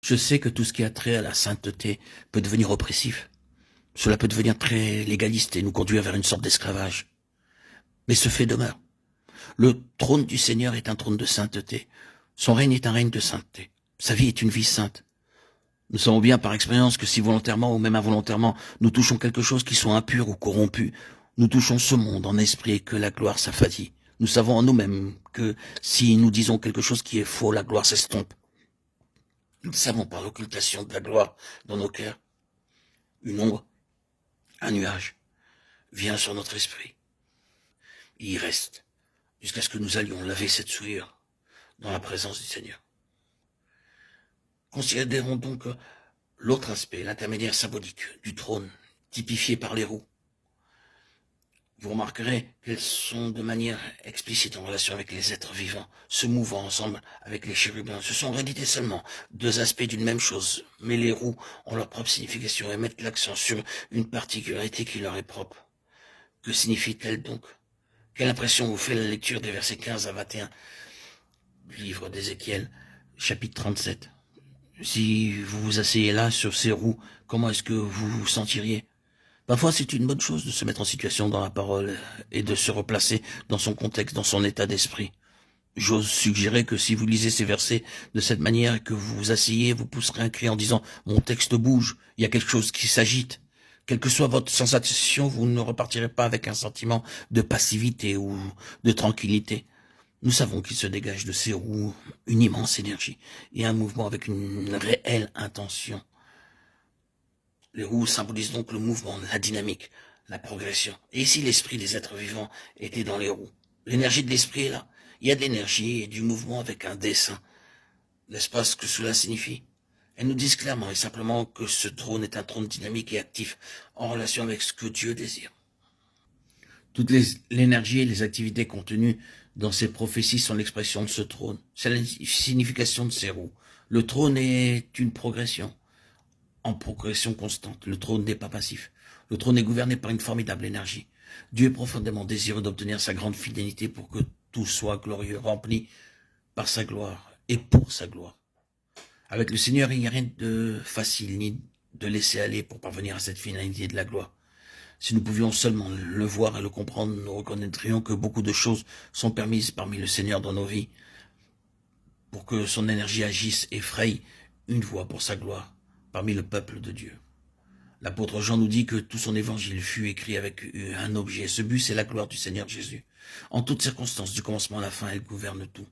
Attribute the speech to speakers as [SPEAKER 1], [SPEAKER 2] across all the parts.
[SPEAKER 1] Je sais que tout ce qui a trait à la sainteté peut devenir oppressif. Cela peut devenir très légaliste et nous conduire vers une sorte d'esclavage. Mais ce fait demeure. Le trône du Seigneur est un trône de sainteté. Son règne est un règne de sainteté. Sa vie est une vie sainte. Nous savons bien par expérience que si volontairement ou même involontairement nous touchons quelque chose qui soit impur ou corrompu, nous touchons ce monde en esprit et que la gloire s'affadit. Nous savons en nous-mêmes que si nous disons quelque chose qui est faux, la gloire s'estompe. Nous savons par l'occultation de la gloire dans nos cœurs, une ombre, un nuage, vient sur notre esprit. Il y reste, jusqu'à ce que nous allions laver cette souillure dans la présence du Seigneur. Considérons donc l'autre aspect, l'intermédiaire symbolique du trône, typifié par les roues. Vous remarquerez qu'elles sont de manière explicite en relation avec les êtres vivants, se mouvant ensemble avec les chérubins. Ce sont en réalité seulement deux aspects d'une même chose, mais les roues ont leur propre signification et mettent l'accent sur une particularité qui leur est propre. Que signifie-t-elle donc? Quelle impression vous fait la lecture des versets 15 à 21 du livre d'Ézéchiel, chapitre 37? Si vous vous asseyez là, sur ces roues, comment est-ce que vous vous sentiriez? Parfois, c'est une bonne chose de se mettre en situation dans la parole et de se replacer dans son contexte, dans son état d'esprit. J'ose suggérer que si vous lisez ces versets de cette manière et que vous vous asseyez, vous pousserez un cri en disant « Mon texte bouge, il y a quelque chose qui s'agite ». Quelle que soit votre sensation, vous ne repartirez pas avec un sentiment de passivité ou de tranquillité. Nous savons qu'il se dégage de ces roues une immense énergie et un mouvement avec une réelle intention. Les roues symbolisent donc le mouvement, la dynamique, la progression. Et ici, l'esprit des êtres vivants était dans les roues. L'énergie de l'esprit est là. Il y a de l'énergie et du mouvement avec un dessein. N'est-ce pas ce que cela signifie? Elles nous disent clairement et simplement que ce trône est un trône dynamique et actif en relation avec ce que Dieu désire. Toute l'énergie et les activités contenues dans ces prophéties sont l'expression de ce trône. C'est la signification de ces roues. Le trône est une progression. En progression constante. Le trône n'est pas passif. Le trône est gouverné par une formidable énergie. Dieu est profondément désireux d'obtenir sa grande fidélité pour que tout soit glorieux, rempli par sa gloire et pour sa gloire. Avec le Seigneur, il n'y a rien de facile ni de laisser aller pour parvenir à cette finalité de la gloire. Si nous pouvions seulement le voir et le comprendre, nous reconnaîtrions que beaucoup de choses sont permises parmi le Seigneur dans nos vies pour que son énergie agisse et fraye une voie pour sa gloire parmi le peuple de Dieu. L'apôtre Jean nous dit que tout son évangile fut écrit avec un objet. Ce but, c'est la gloire du Seigneur Jésus. En toutes circonstances, du commencement à la fin, elle gouverne tout.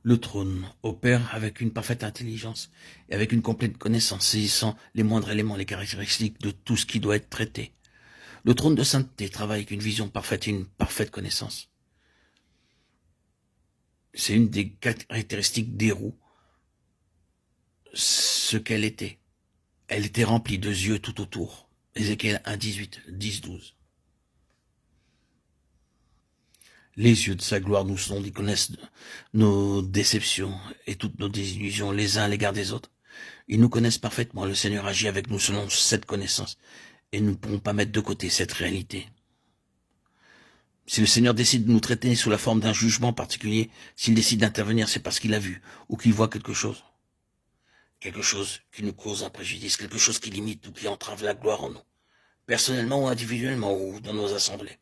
[SPEAKER 1] Le trône opère avec une parfaite intelligence et avec une complète connaissance, saisissant les moindres éléments, les caractéristiques de tout ce qui doit être traité. Le trône de sainteté travaille avec une vision parfaite et une parfaite connaissance. C'est une des caractéristiques des roues, ce qu'elle était. Elle était remplie de yeux tout autour. Ézéchiel 1, 18, 10, 12. Les yeux de sa gloire nous sont, ils connaissent nos déceptions et toutes nos désillusions les uns à l'égard des autres. Ils nous connaissent parfaitement. Le Seigneur agit avec nous selon cette connaissance. Et nous ne pourrons pas mettre de côté cette réalité. Si le Seigneur décide de nous traiter sous la forme d'un jugement particulier, s'il décide d'intervenir, c'est parce qu'il a vu ou qu'il voit quelque chose. Quelque chose qui nous cause un préjudice, quelque chose qui limite ou qui entrave la gloire en nous. Personnellement ou individuellement ou dans nos assemblées.